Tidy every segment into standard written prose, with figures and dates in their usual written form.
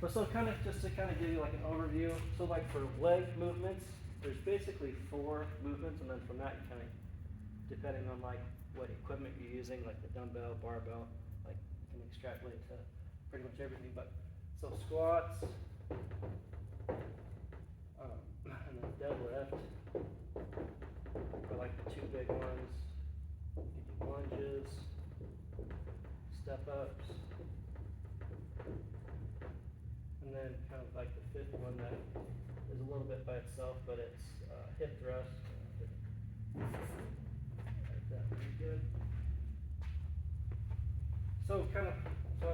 But so kind of just to kind of give you like an overview, so like for leg movements, there's basically 4 movements, and then from that you kind of, depending on like what equipment you're using, like the dumbbell, barbell, like you can extrapolate to pretty much everything. But so squats, and then deadlift are like the 2 big ones. You can do lunges, step ups, and then kind of like the 5th one that is a little bit by itself, but it's hip thrust. Like that, pretty good. So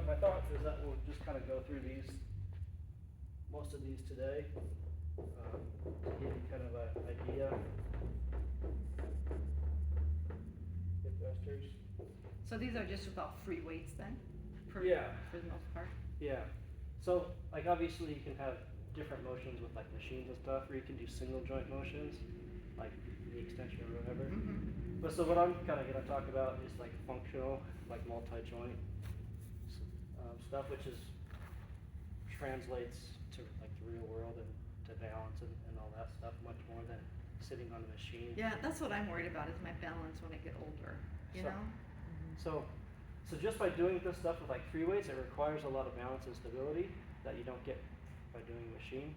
my thought is that we'll just kind of go through most of these today, to give you kind of an idea. Hip thrusters. So these are just about free weights then? Yeah. For the most part? Yeah. So like obviously you can have different motions with like machines and stuff, or you can do single joint motions, like knee extension or whatever. Mm-hmm. But so what I'm kind of going to talk about is like functional, like multi-joint stuff, which translates to like the real world and to balance and all that stuff much more than sitting on a machine. Yeah, that's what I'm worried about is my balance when I get older, you know? So just by doing this stuff with like free weights, it requires a lot of balance and stability that you don't get by doing a machine.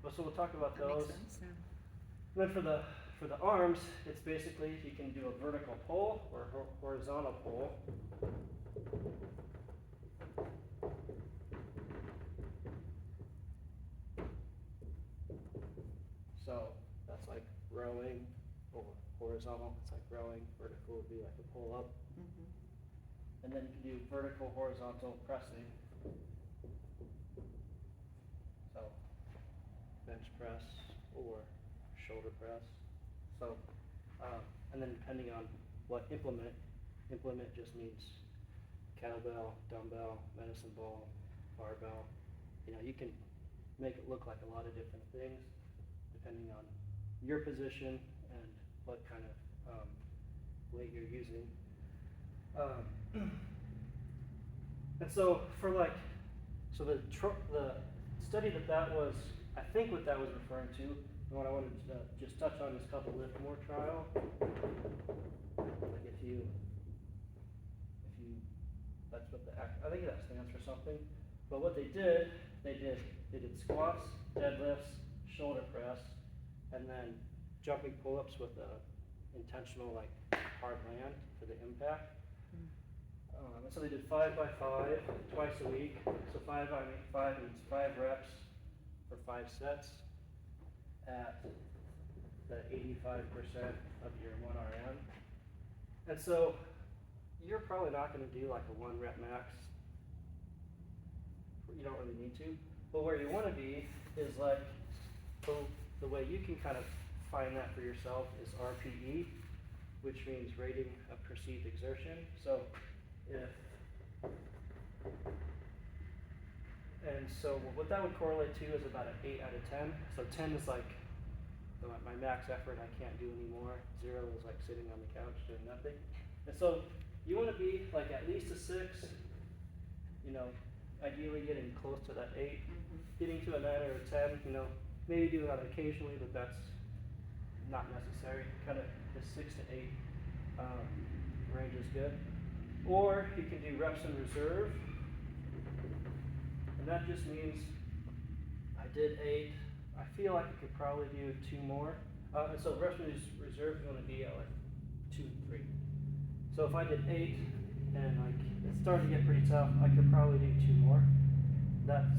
But so we'll talk about That those. makes sense, yeah. And then for the arms, it's basically you can do a vertical pull or horizontal pull. So that's like rowing, or horizontal, it's like rowing. Vertical would be like a pull up. Mm-hmm. And then you can do vertical, horizontal pressing. So bench press or shoulder press. So, and then depending on what implement just means kettlebell, dumbbell, medicine ball, barbell. You know, you can make it look like a lot of different things depending on your position and what kind of weight you're using. And so for like, so the study that was, I think what that was referring to, and what I wanted to just touch on is called the Lift More trial. Like if you, that's what I think that stands for something. But what they did squats, deadlifts, shoulder press, and then jumping pull-ups with a intentional like hard land for the impact. And so they did 5 by 5 twice a week. So 5 means 5 reps for 5 sets at the 85% of your 1 RM. And so you're probably not going to do like a 1 rep max. You don't really need to. But where you want to be is like, the way you can kind of find that for yourself is RPE, which means rating of perceived exertion. So so what that would correlate to is about an 8 out of 10. So 10 is like my max effort, I can't do anymore. 0 is like sitting on the couch doing nothing. And so you want to be like at least a 6, you know, ideally getting close to that 8. Mm-hmm. Getting to a 9 or a 10, you know, maybe do that occasionally, but that's not necessary. Kind of the 6 to 8 range is good. Or you can do reps in reserve, and that just means I did 8. I feel like I could probably do 2 more. And so reps in reserve, you want to be at like 2, 3. So if I did 8 and like it started to get pretty tough, I could probably do 2 more.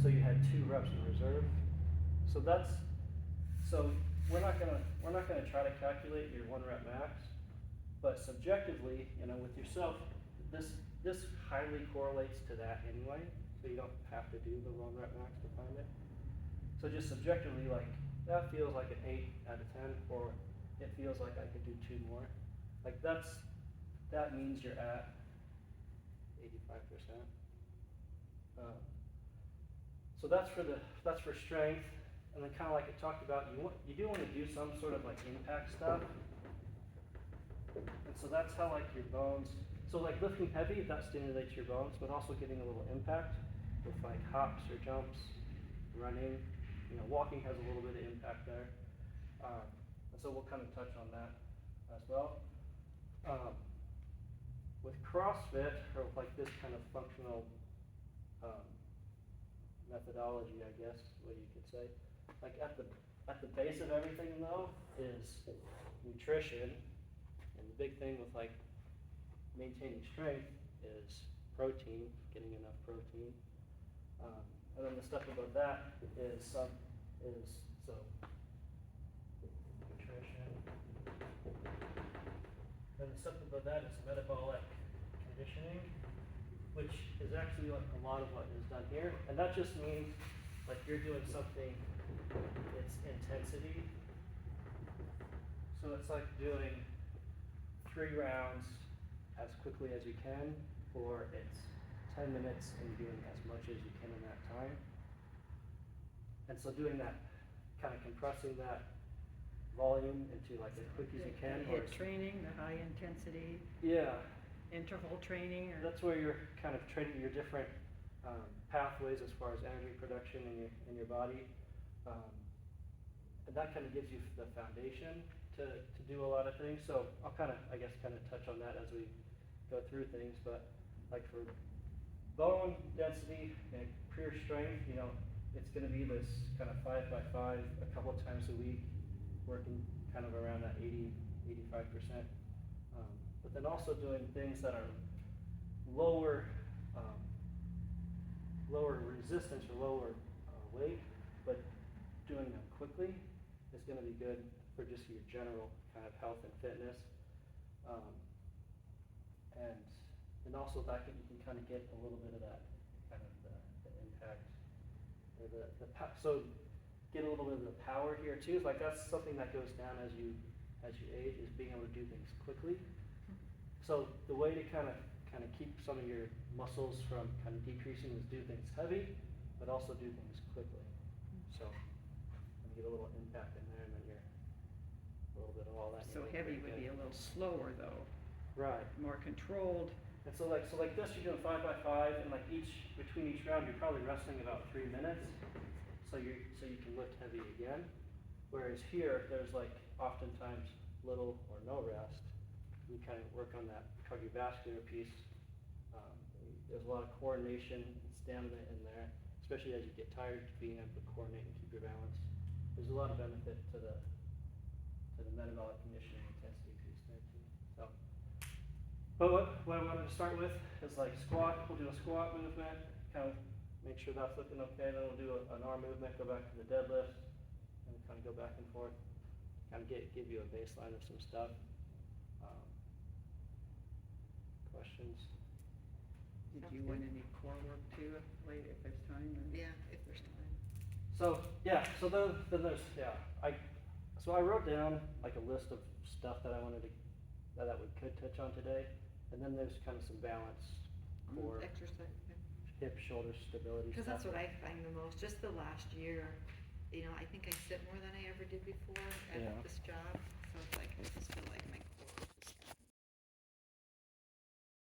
So you had 2 reps in reserve. So we're not gonna try to calculate your 1 rep max, but subjectively, you know, with yourself, this highly correlates to that anyway. So you don't have to do the 1 rep max to find it. So just subjectively, like that feels like an 8 out of 10, or it feels like I could do 2 more. Like that means you're at 85%. So that's for strength, and then kind of like I talked about, you do want to do some sort of like impact stuff, and so that's how like your bones. So like lifting heavy, that stimulates your bones, but also getting a little impact. with like hops or jumps, running, walking has a little bit of impact there. And so we'll kind of touch on that as well. With CrossFit, or with like this kind of functional methodology, I guess, what you could say, like at the base of everything though is nutrition, and the big thing with like maintaining strength is protein, getting enough protein, and then the stuff above that is nutrition. Then the stuff above that is metabolic conditioning, which is actually like a lot of what is done here, and that just means like you're doing something, it's intensity. So it's like doing 3 rounds as quickly as you can, or it's 10 minutes and doing as much as you can in that time. And so doing that, kind of compressing that volume into like as quick as you can. The HIIT training, the high intensity Yeah, interval training, or that's where you're kind of training your different pathways as far as energy production in your body. And that kind of gives you the foundation to do a lot of things. So I'll kind of touch on that as we go through things. But like for bone density and pure strength, it's going to be this kind of 5x5 a couple of times a week, working kind of around that 85%. But then also doing things that are lower resistance or lower weight, but doing them quickly is going to be good for just your general kind of health and fitness. And also that you can kind of get a little bit of that kind of the impact, or so get a little bit of the power here too. Like that's something that goes down as you age, is being able to do things quickly. So the way to kind of keep some of your muscles from kind of decreasing is do things heavy, but also do things quickly. So you get a little impact in there, and then you're a little bit of all that. so heavy would be a little slower though, right. more controlled. And so like this, you're doing 5x5, and like between each round, you're probably resting about 3 minutes, so you can lift heavy again. Whereas here, there's like oftentimes little or no rest. You kind of work on that cardiovascular piece. There's a lot of coordination and stamina in there, especially as you get tired, being able to coordinate and keep your balance. There's a lot of benefit to the metabolic conditioning intensity piece there too. So, but what I wanted to start with is like squat. We'll do a squat movement, kind of make sure that's looking okay. Then we'll do an arm movement, go back to the deadlift, and kind of go back and forth. Kind of give you a baseline of some stuff. Questions? Did you want any core work too, later if there's time? or- Yeah, if there's time. So then there's so I wrote down like a list of stuff that I wanted to that we could touch on today, and then there's kind of some balance, core, Exercise, hip, shoulder stability because stuff. that's what I find the most, just the last year, I think I sit more than I ever did before Yeah. at this job, so it's like, I just feel like my core